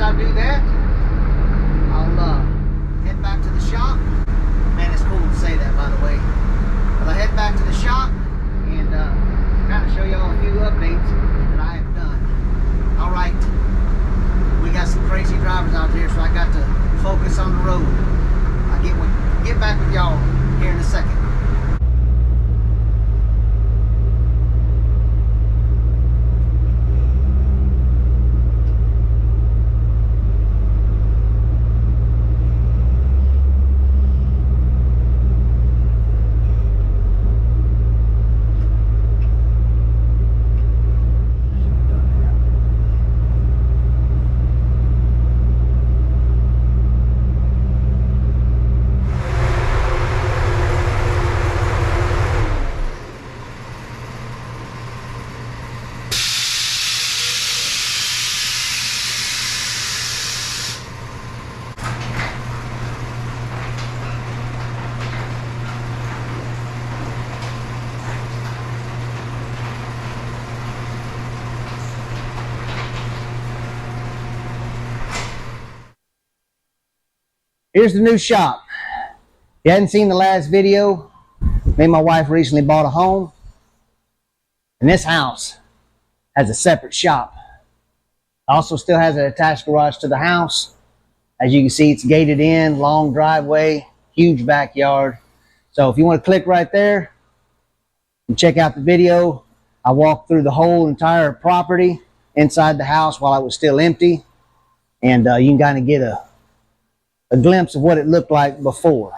once I do that, I'll head back to the shop. Man, it's cool to say that, by the way. But I'll head back to the shop and kind of show y'all a few updates that I have done. All right, we got some crazy drivers out there, so I got to focus on the road. I'll get back with y'all here in a second. Here's the new shop. If you hadn't seen the last video, me and my wife recently bought a home, and this house has a separate shop. Also still has an attached garage to the house. As you can see, it's gated in, long driveway, huge backyard. So if you want to click right there and check out the video, I walked through the whole entire property inside the house while it was still empty, and you can kind of get a glimpse of what it looked like before.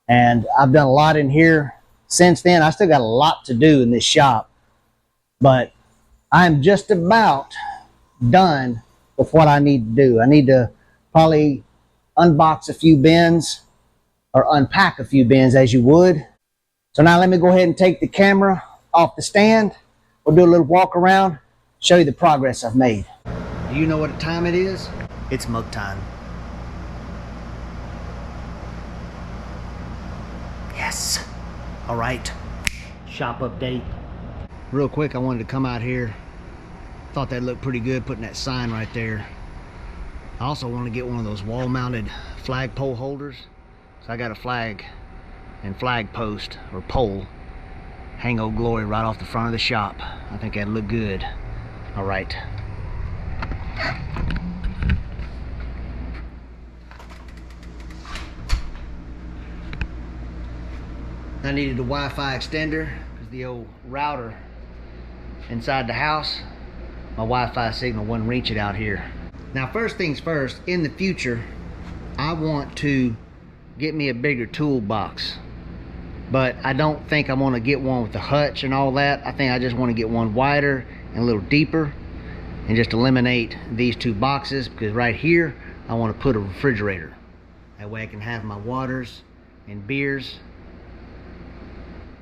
And I've done a lot in here since then. I still got a lot to do in this shop, but I'm just about done with what I need to do. I need to probably unbox a few bins, or unpack a few bins as you would. So now let me go ahead and take the camera off the stand. We'll do a little walk around, show you the progress I've made. Do you know what time it is? It's mug time. Yes. All right. Shop update. Real quick, I wanted to come out here. Thought that looked pretty good, putting that sign right there. I also want to get one of those wall-mounted flagpole holders. So I got a flag and flag post, or pole, hang Old Glory right off the front of the shop. I think that'd look good. All right. I needed a Wi-Fi extender because the old router inside the house, my Wi-Fi signal wouldn't reach it out here. Now, first things first, in the future, I want to get me a bigger toolbox, but I don't think I want to get one with the hutch and all that. I think I just want to get one wider and a little deeper and just eliminate these two boxes, because right here I want to put a refrigerator. That way I can have my waters and beers,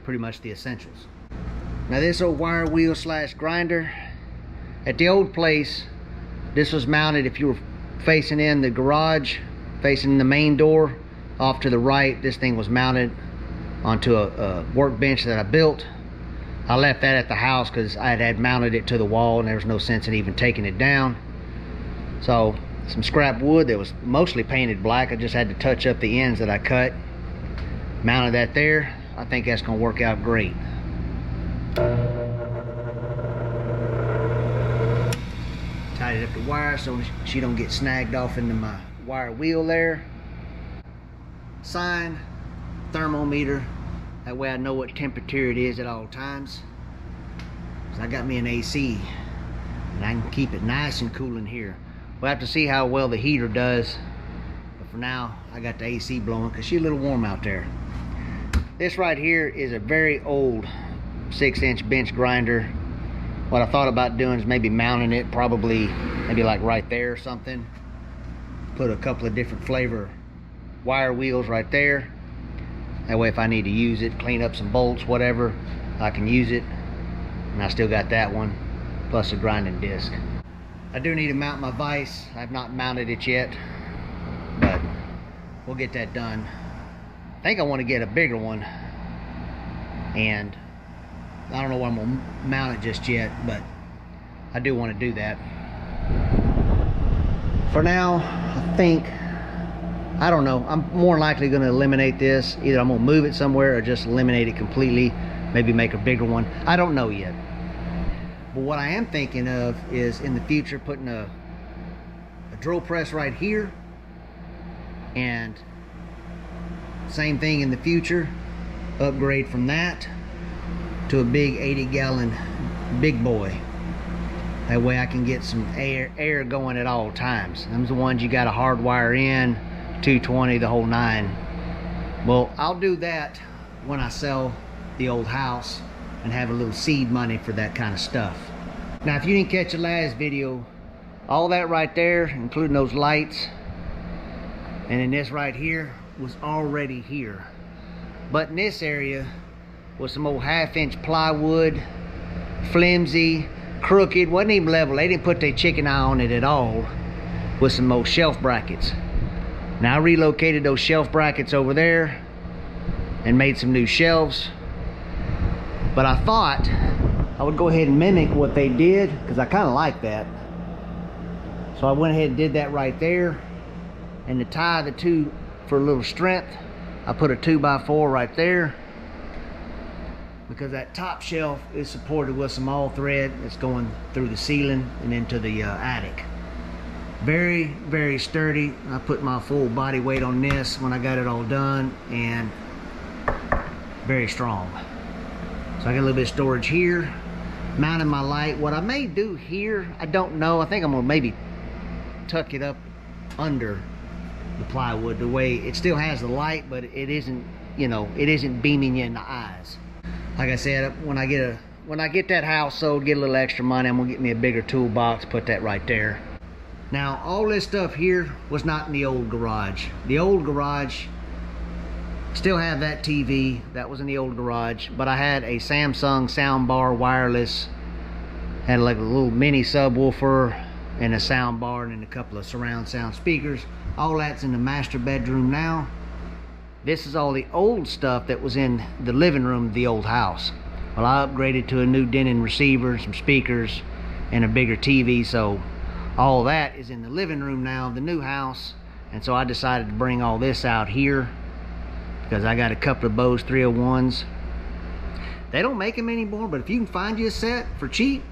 pretty much the essentials. Now this old wire wheel slash grinder, at the old place, this was mounted if you were facing in the garage, facing the main door. Off to the right, this thing was mounted onto a workbench that I built. I left that at the house because I had mounted it to the wall and there was no sense in even taking it down. So some scrap wood that was mostly painted black, I just had to touch up the ends that I cut. Mounted that there. I think that's gonna work out great. Tied up the wire so she don't get snagged off into my wire wheel there. Sign, thermometer, that way I know what temperature it is at all times. So I got me an AC and I can keep it nice and cool in here. We'll have to see how well the heater does, but for now I got the AC blowing because she's a little warm out there. This right here is a very old 6-inch bench grinder. What I thought about doing is maybe mounting it, probably maybe like right there or something. Put a couple of different flavor wire wheels right there. That way if I need to use it, clean up some bolts, whatever, I can use it. And I still got that one, plus a grinding disc. I do need to mount my vise. I've not mounted it yet, but we'll get that done. I think I want to get a bigger one, and I don't know where I'm going to mount it just yet, but I do want to do that. For now, I don't know, I'm more likely going to eliminate this. Either I'm going to move it somewhere or just eliminate it completely, maybe make a bigger one. I don't know yet. But what I am thinking of is in the future putting a drill press right here, and same thing in the future, upgrade from that to a big 80-gallon big boy. That way I can get some air going at all times. Them's the ones you got to hardwire in, 220, the whole nine. Well, I'll do that when I sell the old house and have a little seed money for that kind of stuff. Now, if you didn't catch the last video, all that right there, including those lights, and then this right here, was already here. But in this area was some old 1/2-inch plywood, flimsy, crooked, wasn't even level. They didn't put their chicken eye on it at all, with some old shelf brackets. Now I relocated those shelf brackets over there and made some new shelves. But I thought I would go ahead and mimic what they did, because I kind of like that. So I went ahead and did that right there. And to tie the two for a little strength, I put a 2x4 right there, because that top shelf is supported with some all thread that's going through the ceiling and into the attic. Very, very sturdy. I put my full body weight on this when I got it all done, and very strong. So I got a little bit of storage here, mounting my light. What I may do here, I don't know. I think I'm gonna maybe tuck it up under the plywood, the way it still has the light, but it isn't, you know, it isn't beaming you in the eyes. Like I said, when I get that house sold, get a little extra money, I'm gonna get me a bigger toolbox, put that right there. Now, all this stuff here was not in the old garage. The old garage, still have that TV, that was in the old garage, but I had a Samsung soundbar wireless, had like a little mini subwoofer and a sound bar, and then a couple of surround sound speakers. All that's in the master bedroom now. This is all the old stuff that was in the living room of the old house. Well, I upgraded to a new Denon receiver, some speakers, and a bigger TV, so all that is in the living room now of the new house. And so I decided to bring all this out here, because I got a couple of Bose 301s. They don't make them anymore, but if you can find you a set for cheap,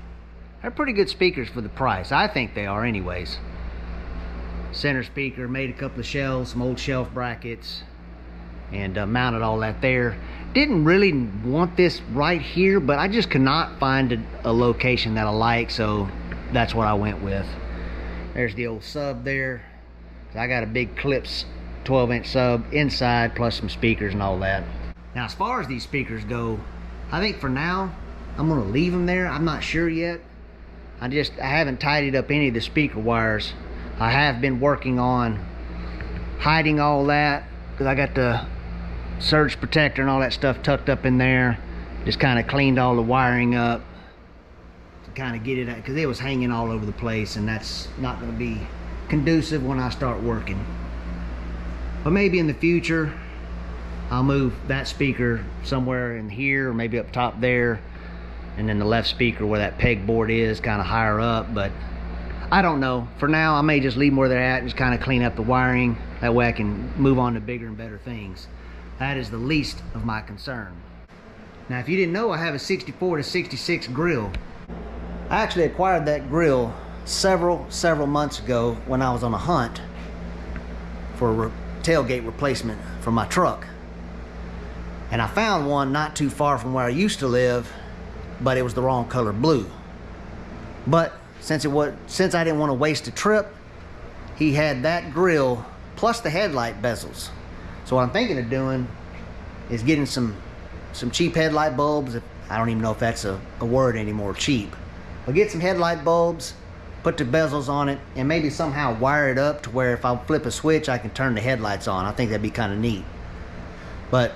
they're pretty good speakers for the price. I think they are anyways. Center speaker, made a couple of shelves, some old shelf brackets, and mounted all that there. Didn't really want this right here, but I just could not find a location that I like, so that's what I went with. There's the old sub there. I got a big Klipsch 12-inch sub inside, plus some speakers and all that. Now, as far as these speakers go, I think for now I'm gonna leave them there. I'm not sure yet. I haven't tidied up any of the speaker wires. I have been working on hiding all that, because I got the surge protector and all that stuff tucked up in there. Just kind of cleaned all the wiring up to kind of get it out, because it was hanging all over the place, and that's not going to be conducive when I start working. But maybe in the future I'll move that speaker somewhere in here, or maybe up top there, and then the left speaker where that pegboard is, kind of higher up. But I don't know. For now, I may just leave them where they're at and just kind of clean up the wiring. That way I can move on to bigger and better things. That is the least of my concern. Now, if you didn't know, I have a 64 to 66 grill. I actually acquired that grill several months ago when I was on a hunt for a tailgate replacement for my truck. And I found one not too far from where I used to live, but it was the wrong color blue. But since I didn't want to waste a trip, he had that grill plus the headlight bezels. So what I'm thinking of doing is getting some cheap headlight bulbs. I don't even know if that's a word anymore, cheap. But get some headlight bulbs, put the bezels on it, and maybe somehow wire it up to where if I flip a switch, I can turn the headlights on. I think that'd be kind of neat. But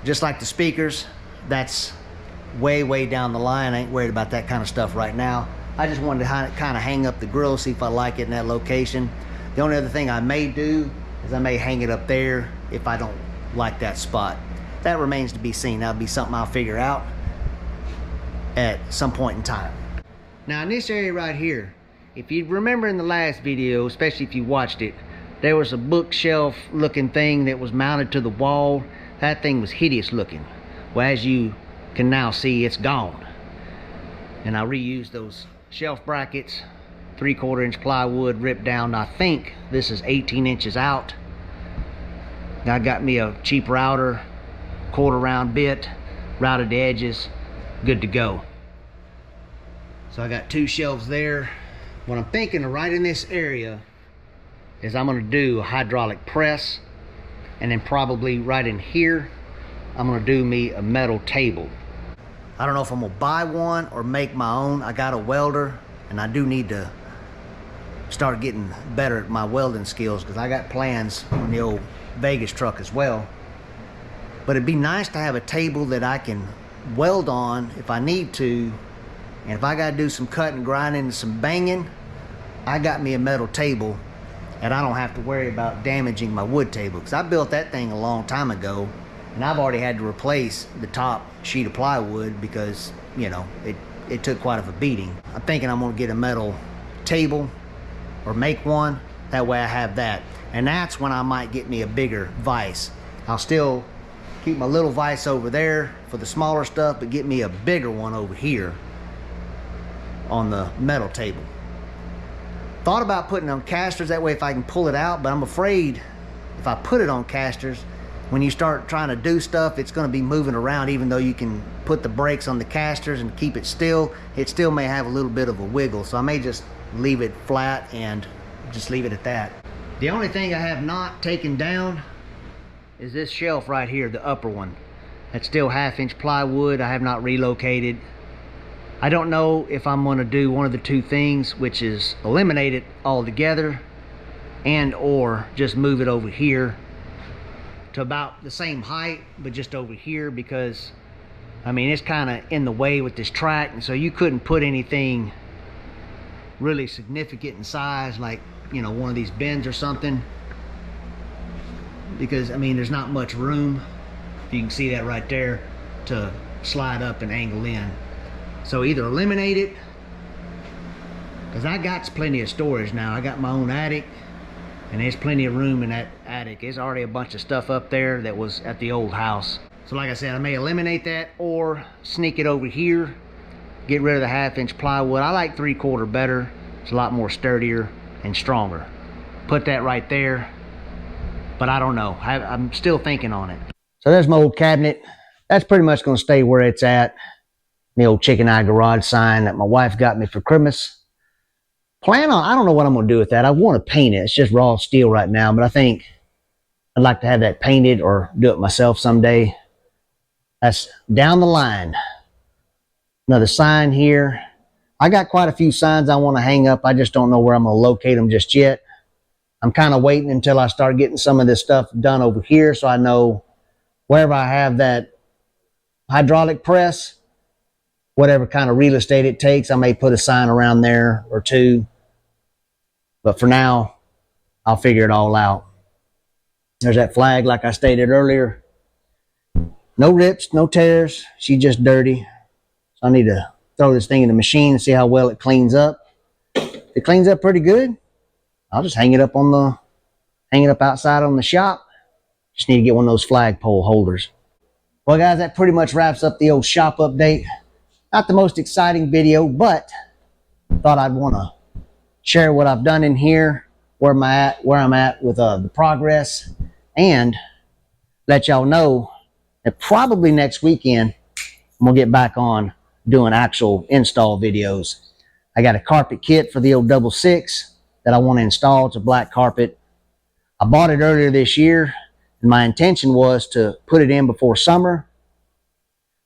just like the speakers, that's way down the line. I ain't worried about that kind of stuff right now. I just wanted to kind of hang up the grill, see if I like it in that location. The only other thing I may do is I may hang it up there if I don't like that spot. That remains to be seen. That'll be something I'll figure out at some point in time. Now in this area right here, If you remember in the last video, especially if you watched it, there was a bookshelf looking thing that was mounted to the wall. That thing was hideous looking. Well, as you can now see, it's gone. And I reused those shelf brackets, 3/4 inch plywood ripped down. I think this is 18 inches out. I got me a cheap router, quarter round bit, routed the edges, good to go. So I got 2 shelves there. What I'm thinking of right in this area is I'm going to do a hydraulic press, and then probably right in here I'm going to do me a metal table. I don't know if I'm going to buy one or make my own. I got a welder, and I do need to start getting better at my welding skills, because I got plans on the old Vegas truck as well. But it'd be nice to have a table that I can weld on if I need to, and if I got to do some cutting, grinding, and some banging, I got me a metal table, and I don't have to worry about damaging my wood table, because I built that thing a long time ago, and I've already had to replace the top sheet of plywood because, you know, it took quite of a beating. I'm thinking I'm going to get a metal table or make one. That way I have that, and that's when I might get me a bigger vise. I'll still keep my little vise over there for the smaller stuff, but get me a bigger one over here on the metal table. Thought about putting it on casters, that way if I can pull it out, but I'm afraid if I put it on casters, when you start trying to do stuff, it's going to be moving around. Even though you can put the brakes on the casters and keep it still may have a little bit of a wiggle. So I may just leave it flat and just leave it at that. The only thing I have not taken down is this shelf right here, the upper one. That's still 1/2 inch plywood. I have not relocated. I don't know if I'm going to do one of the 2 things, which is eliminate it altogether and or just move it over here to about the same height, but just over here, because I mean it's kind of in the way with this track, and so you couldn't put anything really significant in size, like, you know, one of these bins or something, because I mean there's not much room. You can see that right there, to slide up and angle in. So either eliminate it, because I got plenty of storage now. I got my own attic, and there's plenty of room in that attic. There's already a bunch of stuff up there that was at the old house. So like I said, I may eliminate that or sneak it over here, get rid of the 1/2 inch plywood. I like 3/4 better. It's a lot more sturdier and stronger. Put that right there, but I don't know. I'm still thinking on it. So there's my old cabinet. That's pretty much going to stay where it's at. The old Chicken Eye Garage sign that my wife got me for Christmas. I don't know what I'm going to do with that. I want to paint it. It's just raw steel right now, but I think I'd like to have that painted or do it myself someday. That's down the line. Another sign here. I got quite a few signs I want to hang up. I just don't know where I'm going to locate them just yet. I'm kind of waiting until I start getting some of this stuff done over here, so I know wherever I have that hydraulic press, whatever kind of real estate it takes, I may put a sign around there or 2. But for now, I'll figure it all out. There's that flag, like I stated earlier. No rips, no tears. She's just dirty. So I need to throw this thing in the machine and see how well it cleans up. If it cleans up pretty good, I'll just hang it up outside on the shop. Just need to get one of those flagpole holders. Well, guys, that pretty much wraps up the old shop update. Not the most exciting video, but thought I'd want to share what I've done in here, where I'm at with the progress, and let y'all know that probably next weekend I'm gonna get back on doing actual install videos. I got a carpet kit for the old 6 that I want to install. It's a black carpet. I bought it earlier this year, and my intention was to put it in before summer,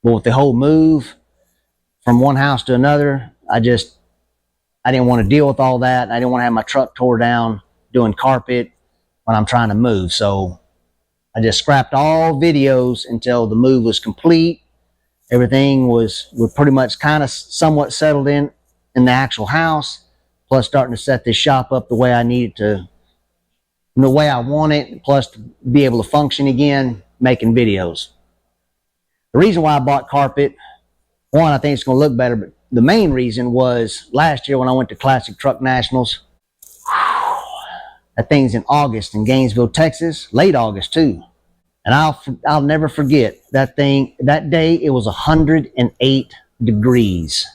but with the whole move from one house to another, I didn't want to deal with all that. I didn't want to have my truck tore down doing carpet when I'm trying to move. So I just scrapped all videos until the move was complete. Everything was pretty much kind of somewhat settled in the actual house, plus starting to set this shop up the way I need it to, the way I want it, plus to be able to function again, making videos. The reason why I bought carpet, one, I think it's going to look better, but the main reason was last year when I went to Classic Truck Nationals. That thing's in August in Gainesville, Texas, late August too. And I'll never forget that thing. That day it was 108 degrees,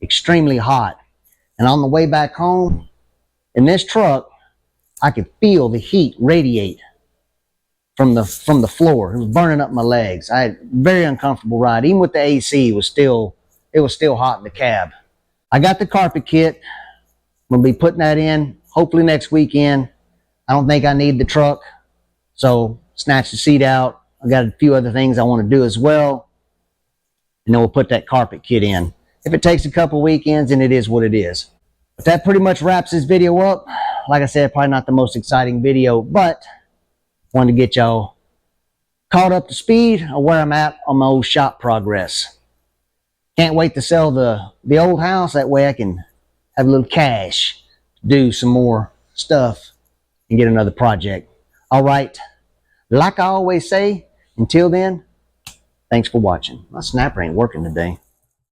extremely hot. And on the way back home in this truck, I could feel the heat radiate from the floor. It was burning up my legs. I had a very uncomfortable ride. Even with the AC, it was still hot in the cab. I got the carpet kit. I'm gonna be putting that in hopefully next weekend. I don't think I need the truck, so snatch the seat out. I got a few other things I want to do as well, and then we'll put that carpet kit in. If it takes a couple weekends, then it is what it is. But that pretty much wraps this video up. Like I said, probably not the most exciting video, but wanted to get y'all caught up to speed on where I'm at on my old shop progress. Can't wait to sell the old house. That way I can have a little cash to do some more stuff and get another project. All right. Like I always say, until then, thanks for watching. My snapper ain't working today.